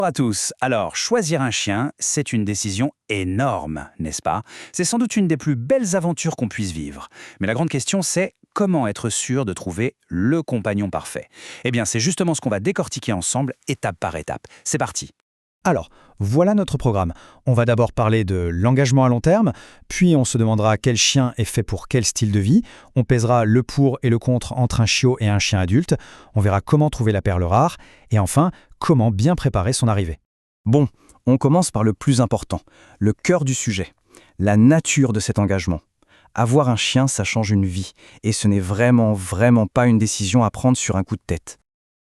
Bonjour à tous. Alors, choisir un chien, c'est une décision énorme, n'est-ce pas? C'est sans doute une des plus belles aventures qu'on puisse vivre. Mais la grande question, c'est comment être sûr de trouver le compagnon parfait? Eh bien, c'est justement ce qu'on va décortiquer ensemble, étape par étape. C'est parti. Alors, voilà notre programme. On va d'abord parler de l'engagement à long terme, puis on se demandera quel chien est fait pour quel style de vie, on pèsera le pour et le contre entre un chiot et un chien adulte, on verra comment trouver la perle rare, et enfin, comment bien préparer son arrivée. Bon, on commence par le plus important, le cœur du sujet, la nature de cet engagement. Avoir un chien, ça change une vie, et ce n'est vraiment pas une décision à prendre sur un coup de tête.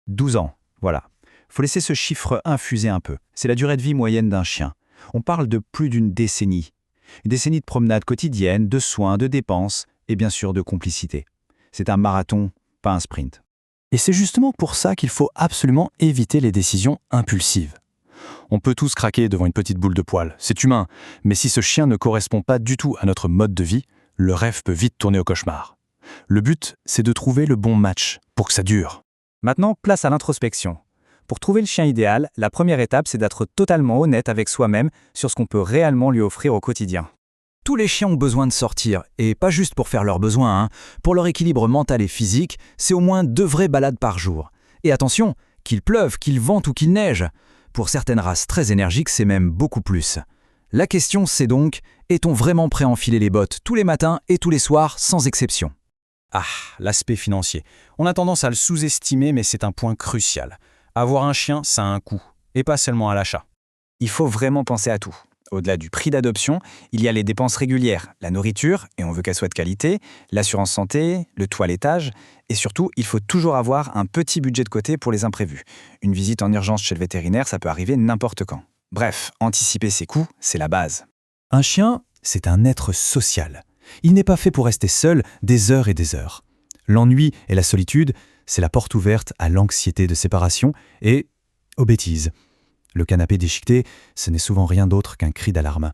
12 ans, voilà. Faut laisser ce chiffre infuser un peu. C'est la durée de vie moyenne d'un chien. On parle de plus d'une décennie. Une décennie de promenades quotidiennes, de soins, de dépenses et bien sûr de complicité. C'est un marathon, pas un sprint. Et c'est justement pour ça qu'il faut absolument éviter les décisions impulsives. On peut tous craquer devant une petite boule de poil, c'est humain, mais si ce chien ne correspond pas du tout à notre mode de vie, le rêve peut vite tourner au cauchemar. Le but, c'est de trouver le bon match pour que ça dure. Maintenant, place à l'introspection. Pour trouver le chien idéal, la première étape, c'est d'être totalement honnête avec soi-même sur ce qu'on peut réellement lui offrir au quotidien. Tous les chiens ont besoin de sortir, et pas juste pour faire leurs besoins. Pour leur équilibre mental et physique, c'est au moins 2 vraies balades par jour. Et attention, qu'il pleuve, qu'il vente ou qu'il neige. Pour certaines races très énergiques, c'est même beaucoup plus. La question, c'est donc, est-on vraiment prêt à enfiler les bottes tous les matins et tous les soirs, sans exception? Ah, l'aspect financier. On a tendance à le sous-estimer, mais c'est un point crucial. Avoir un chien, ça a un coût, et pas seulement à l'achat. Il faut vraiment penser à tout. Au-delà du prix d'adoption, il y a les dépenses régulières, la nourriture, et on veut qu'elle soit de qualité, l'assurance santé, le toilettage, et surtout, il faut toujours avoir un petit budget de côté pour les imprévus. Une visite en urgence chez le vétérinaire, ça peut arriver n'importe quand. Bref, anticiper ses coûts, c'est la base. Un chien, c'est un être social. Il n'est pas fait pour rester seul des heures et des heures. L'ennui et la solitude, c'est la porte ouverte à l'anxiété de séparation et aux bêtises. Le canapé déchiqueté, ce n'est souvent rien d'autre qu'un cri d'alarme.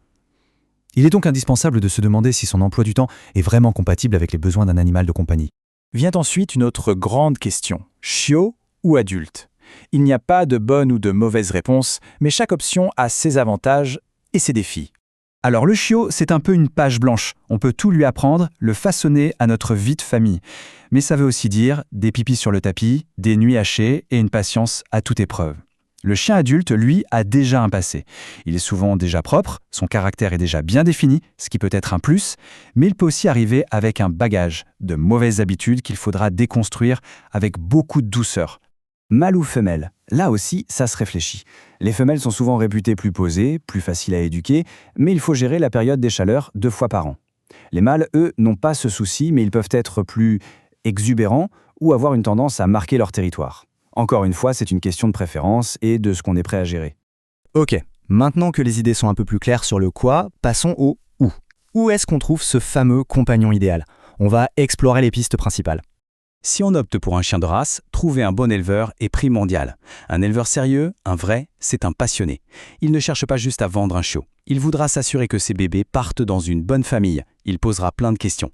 Il est donc indispensable de se demander si son emploi du temps est vraiment compatible avec les besoins d'un animal de compagnie. Vient ensuite une autre grande question, chiot ou adulte? Il n'y a pas de bonne ou de mauvaise réponse, mais chaque option a ses avantages et ses défis. Alors le chiot, c'est un peu une page blanche. On peut tout lui apprendre, le façonner à notre vie de famille. Mais ça veut aussi dire des pipis sur le tapis, des nuits hachées et une patience à toute épreuve. Le chien adulte, lui, a déjà un passé. Il est souvent déjà propre, son caractère est déjà bien défini, ce qui peut être un plus, mais il peut aussi arriver avec un bagage de mauvaises habitudes qu'il faudra déconstruire avec beaucoup de douceur. Mâle ou femelle? Là aussi, ça se réfléchit. Les femelles sont souvent réputées plus posées, plus faciles à éduquer, mais il faut gérer la période des chaleurs 2 fois par an. Les mâles, eux, n'ont pas ce souci, mais ils peuvent être plus exubérants ou avoir une tendance à marquer leur territoire. Encore une fois, c'est une question de préférence et de ce qu'on est prêt à gérer. Ok, maintenant que les idées sont un peu plus claires sur le quoi, passons au où. Où est-ce qu'on trouve ce fameux compagnon idéal? On va explorer les pistes principales. Si on opte pour un chien de race, trouver un bon éleveur est primordial. Un éleveur sérieux, un vrai, c'est un passionné. Il ne cherche pas juste à vendre un chiot. Il voudra s'assurer que ses bébés partent dans une bonne famille. Il posera plein de questions.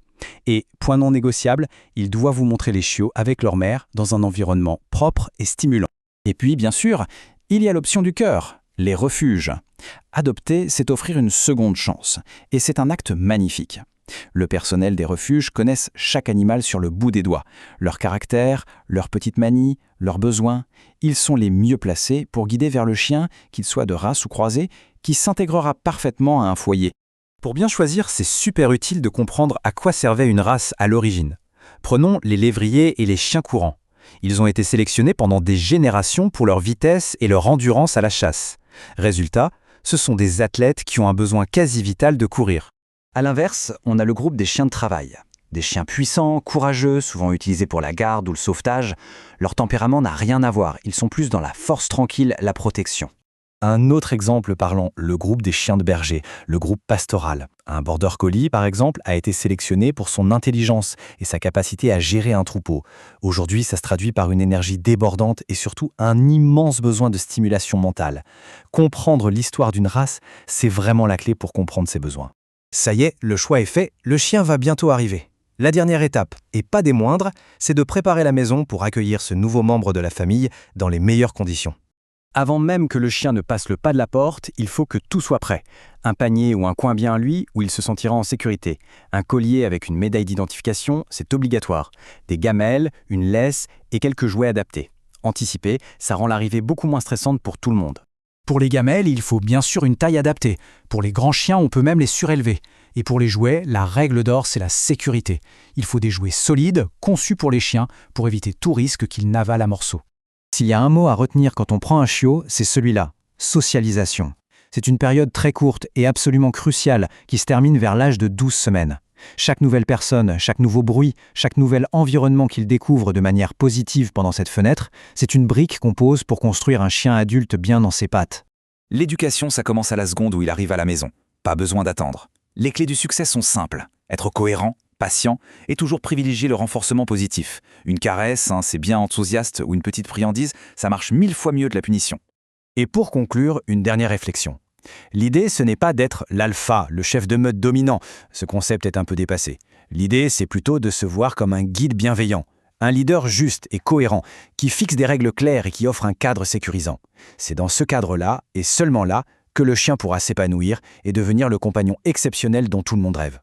Et, point non négociable, il doit vous montrer les chiots avec leur mère dans un environnement propre et stimulant. Et puis, bien sûr, il y a l'option du cœur, les refuges. Adopter, c'est offrir une seconde chance. Et c'est un acte magnifique. Le personnel des refuges connaissent chaque animal sur le bout des doigts. Leur caractère, leurs petites manies, leurs besoins. Ils sont les mieux placés pour guider vers le chien, qu'il soit de race ou croisé, qui s'intégrera parfaitement à un foyer. Pour bien choisir, c'est super utile de comprendre à quoi servait une race à l'origine. Prenons les lévriers et les chiens courants. Ils ont été sélectionnés pendant des générations pour leur vitesse et leur endurance à la chasse. Résultat, ce sont des athlètes qui ont un besoin quasi vital de courir. A l'inverse, on a le groupe des chiens de travail. Des chiens puissants, courageux, souvent utilisés pour la garde ou le sauvetage. Leur tempérament n'a rien à voir, ils sont plus dans la force tranquille, la protection. Un autre exemple parlant, le groupe des chiens de berger, le groupe pastoral. Un border collie, par exemple, a été sélectionné pour son intelligence et sa capacité à gérer un troupeau. Aujourd'hui, ça se traduit par une énergie débordante et surtout un immense besoin de stimulation mentale. Comprendre l'histoire d'une race, c'est vraiment la clé pour comprendre ses besoins. Ça y est, le choix est fait, le chien va bientôt arriver. La dernière étape, et pas des moindres, c'est de préparer la maison pour accueillir ce nouveau membre de la famille dans les meilleures conditions. Avant même que le chien ne passe le pas de la porte, il faut que tout soit prêt. Un panier ou un coin bien à lui où il se sentira en sécurité. Un collier avec une médaille d'identification, c'est obligatoire. Des gamelles, une laisse et quelques jouets adaptés. Anticiper, ça rend l'arrivée beaucoup moins stressante pour tout le monde. Pour les gamelles, il faut bien sûr une taille adaptée. Pour les grands chiens, on peut même les surélever. Et pour les jouets, la règle d'or, c'est la sécurité. Il faut des jouets solides, conçus pour les chiens, pour éviter tout risque qu'ils n'avalent à morceaux. S'il y a un mot à retenir quand on prend un chiot, c'est celui-là, socialisation. C'est une période très courte et absolument cruciale qui se termine vers l'âge de 12 semaines. Chaque nouvelle personne, chaque nouveau bruit, chaque nouvel environnement qu'il découvre de manière positive pendant cette fenêtre, c'est une brique qu'on pose pour construire un chien adulte bien dans ses pattes. L'éducation, ça commence à la seconde où il arrive à la maison. Pas besoin d'attendre. Les clés du succès sont simples. Être cohérent, patient et toujours privilégier le renforcement positif. Une caresse, c'est bien enthousiaste, ou une petite friandise, ça marche 1000 fois mieux que la punition. Et pour conclure, une dernière réflexion. L'idée, ce n'est pas d'être l'alpha, le chef de meute dominant. Ce concept est un peu dépassé. L'idée, c'est plutôt de se voir comme un guide bienveillant, un leader juste et cohérent, qui fixe des règles claires et qui offre un cadre sécurisant. C'est dans ce cadre-là, et seulement là, que le chien pourra s'épanouir et devenir le compagnon exceptionnel dont tout le monde rêve.